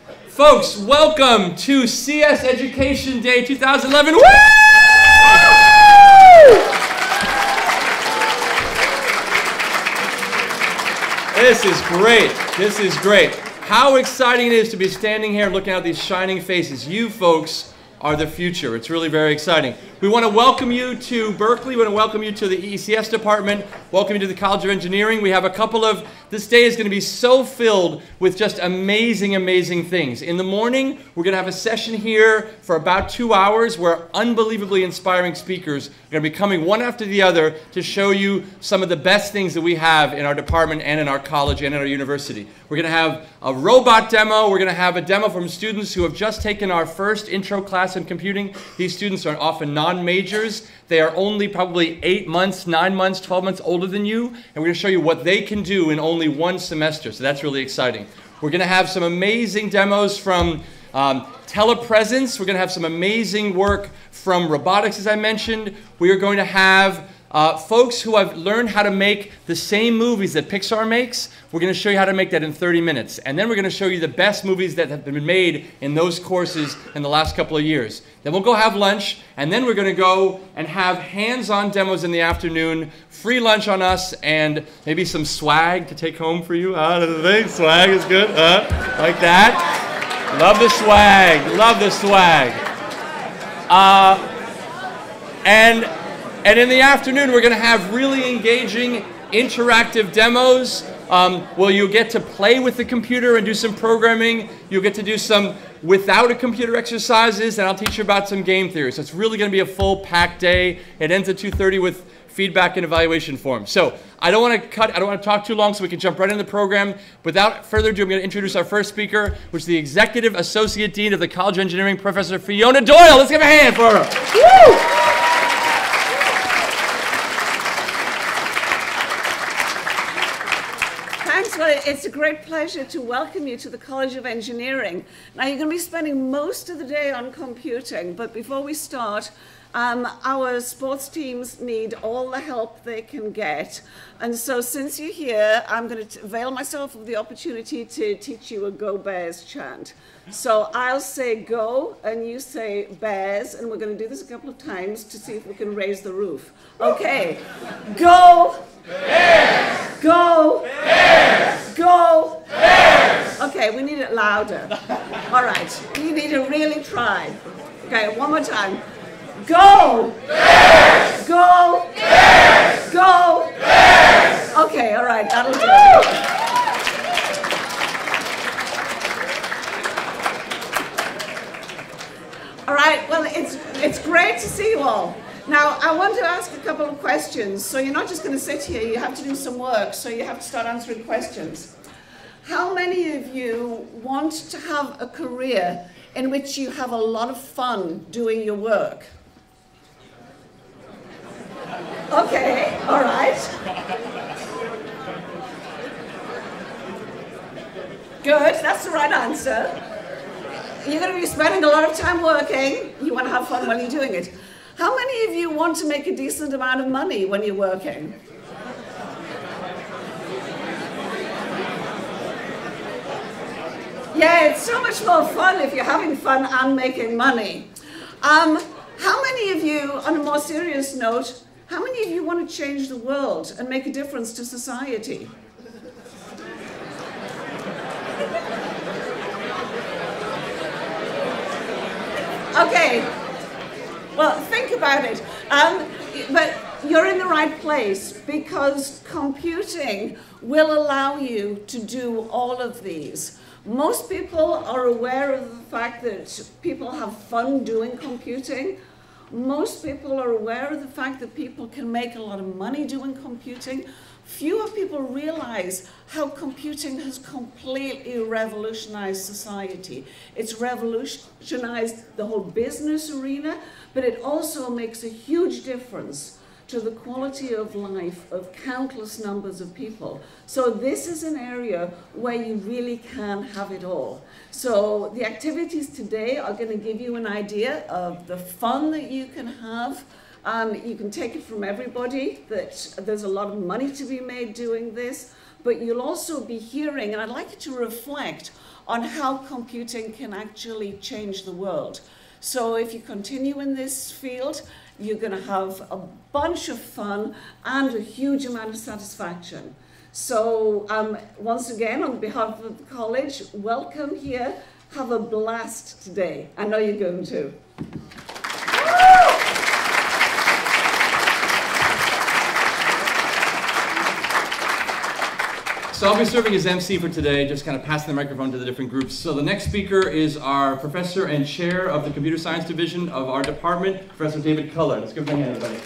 Folks, welcome to CS Education Day 2011. Woo! This is great. This is great. How exciting it is to be standing here looking at these shining faces. You folks are the future. It's really very exciting. We want to welcome you to Berkeley. We want to welcome you to the EECS department. Welcome you to the College of Engineering. We have a couple of, this day is going to be so filled with just amazing, amazing things. In the morning, we're going to have a session here for about 2 hours where unbelievably inspiring speakers are going to be coming one after the other to show you some of the best things that we have in our department and in our college and in our university. We're going to have a robot demo. We're going to have a demo from students who have just taken our first intro class in computing. These students are often non-majors. They are only probably 8 months, 9 months, 12 months older than you, and we're going to show you what they can do in only one semester, so that's really exciting. We're going to have some amazing demos from telepresence. We're going to have some amazing work from robotics, as I mentioned. We are going to have folks who have learned how to make the same movies that Pixar makes. We're going to show you how to make that in 30 minutes. And then we're going to show you the best movies that have been made in those courses in the last couple of years. Then we'll go have lunch, and then we're going to go and have hands-on demos in the afternoon, free lunch on us, and maybe some swag to take home for you. Swag is good. Like that. Love the swag. Love the swag. And in the afternoon, we're going to have really engaging, interactive demos where you'll get to play with the computer and do some programming. You'll get to do some without a computer exercises, and I'll teach you about some game theory. So it's really going to be a full packed day. It ends at 2:30 with feedback and evaluation forms. So I don't want to talk too long so we can jump right into the program. Without further ado, I'm going to introduce our first speaker, which is the Executive Associate Dean of the College of Engineering, Professor Fiona Doyle. Let's give a hand for her. Woo! Well, it's a great pleasure to welcome you to the College of Engineering. Now, you're going to be spending most of the day on computing, but before we start, our sports teams need all the help they can get. And so since you're here, I'm going to avail myself of the opportunity to teach you a Go Bears chant. So I'll say go, and you say Bears, and we're going to do this a couple of times to see if we can raise the roof. Okay. Go Bears! Go Bears! Go Bears! Okay, we need it louder. All right, you need to really try. Okay, one more time. Go Bears! Go Bears! Go Bears! Okay, all right, that'll do it. All right, well, it's great to see you all. Now, I want to ask a couple of questions. So you're not just going to sit here, you have to do some work, so you have to start answering questions. How many of you want to have a career in which you have a lot of fun doing your work? Okay, all right. Good, that's the right answer. You're going to be spending a lot of time working. You want to have fun while you're doing it. How many of you want to make a decent amount of money when you're working? Yeah, it's so much more fun if you're having fun and making money. How many of you, on a more serious note, how many of you want to change the world and make a difference to society? Okay, well, think about it. But you're in the right place because computing will allow you to do all of these. Most people are aware of the fact that people have fun doing computing. Most people are aware of the fact that people can make a lot of money doing computing. Fewer people realize how computing has completely revolutionized society. It's revolutionized the whole business arena, but it also makes a huge difference to the quality of life of countless numbers of people. So this is an area where you really can have it all. So the activities today are going to give you an idea of the fun that you can have. You can take it from everybody that there's a lot of money to be made doing this, but you'll also be hearing, and I'd like you to reflect on how computing can actually change the world. So if you continue in this field, you're going to have a bunch of fun and a huge amount of satisfaction. So once again, on behalf of the college, welcome here. Have a blast today. I know you're going to. So I'll be serving as MC for today, just kind of passing the microphone to the different groups. So the next speaker is our professor and chair of the computer science division of our department, Professor David Culler. Let's give him a hand, everybody.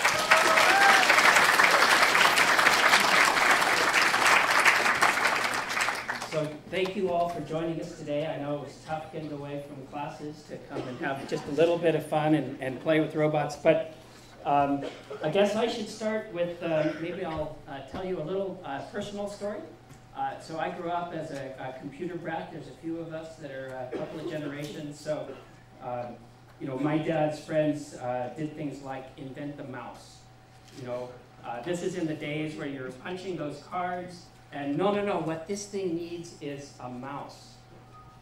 So thank you all for joining us today. I know it was tough getting away from classes to come and have just a little bit of fun and play with robots. But I guess I should start with, maybe I'll tell you a little personal story. So I grew up as a computer brat. There's a few of us that are a couple of generations. So, you know, my dad's friends did things like invent the mouse. You know, this is in the days where you're punching those cards, and no, what this thing needs is a mouse,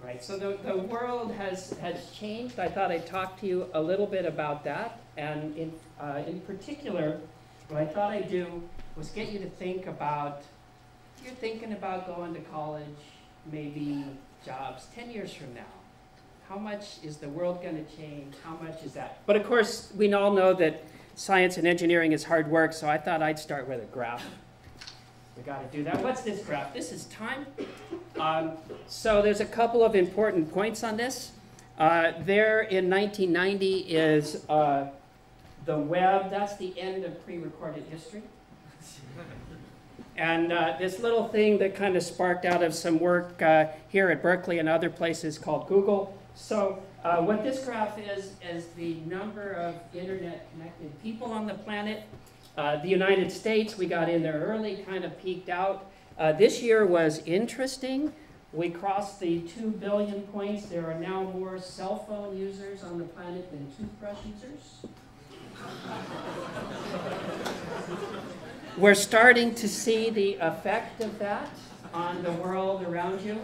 right? So the world has changed. I thought I'd talk to you a little bit about that, and in particular, what I thought I'd do was get you to think about, if you're thinking about going to college, maybe jobs 10 years from now, how much is the world going to change? How much is that? But of course, we all know that science and engineering is hard work, so I thought I'd start with a graph. We got to do that. What's this graph? This is time. So there's a couple of important points on this. There in 1990 is the web. That's the end of pre-recorded history. And this little thing that kind of sparked out of some work here at Berkeley and other places called Google. So what this graph is the number of internet-connected people on the planet. The United States, we got in there early, kind of peaked out. This year was interesting. We crossed the 2 billion points. There are now more cell phone users on the planet than toothbrush users. We're starting to see the effect of that on the world around you.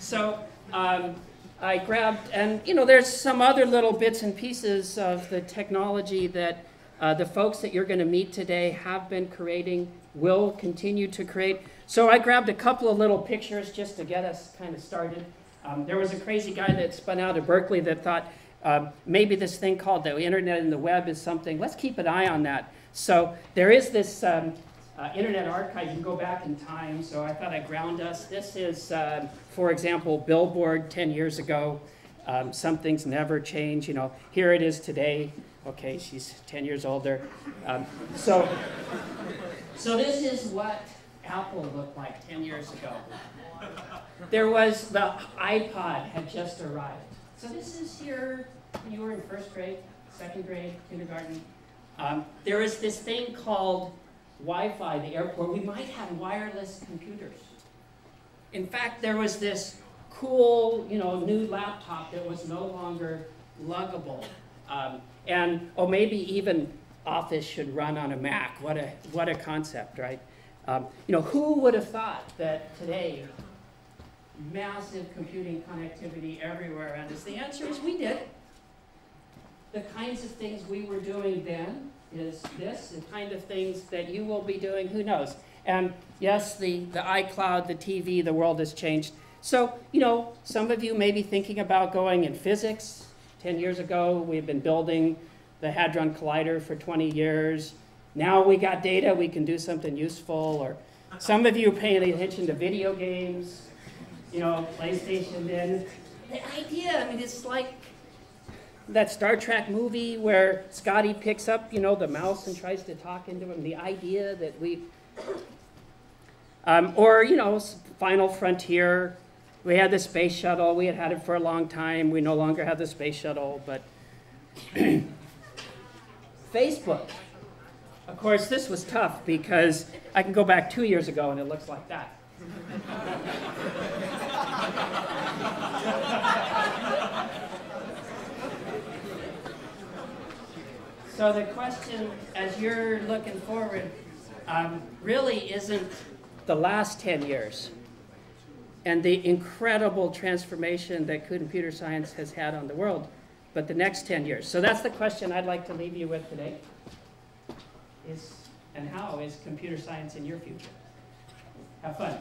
So I grabbed, and you know, there's some other little bits and pieces of the technology that the folks that you're going to meet today have been creating, will continue to create. So I grabbed a couple of little pictures just to get us kind of started. There was a crazy guy that spun out of Berkeley that thought maybe this thing called the internet and the web is something. Let's keep an eye on that. So there is this Internet Archive. You can go back in time. So I thought I'd ground us. This is, for example, Billboard 10 years ago. Some things never change. You know, here it is today. Okay, she's 10 years older. So this is what Apple looked like 10 years ago. There was the iPod had just arrived. So this is here when you were in first grade, second grade, kindergarten. There is this thing called Wi-Fi, the airport. We might have wireless computers. In fact, there was this cool, you know, new laptop that was no longer luggable. And maybe even Office should run on a Mac. What a concept, right? You know, who would have thought that today, massive computing connectivity everywhere around us? The answer is we did. The kinds of things we were doing then is this, the kind of things that you will be doing, who knows? And yes, the iCloud, the TV, the world has changed. So, you know, some of you may be thinking about going in physics. 10 years ago, we've been building the Hadron Collider for 20 years. Now we got data, we can do something useful. Or some of you are paying attention to video games, you know, PlayStation then. The idea, I mean, it's like that Star Trek movie where Scotty picks up, you know, the mouse and tries to talk into him. The idea that we, or, you know, Final Frontier. We had the space shuttle. We had it for a long time. We no longer have the space shuttle, but Facebook. Of course, this was tough because I can go back 2 years ago and it looks like that. So the question, as you're looking forward, really isn't the last 10 years. and the incredible transformation that computer science has had on the world, but the next 10 years. So that's the question I'd like to leave you with today. And how is computer science in your future? Have fun.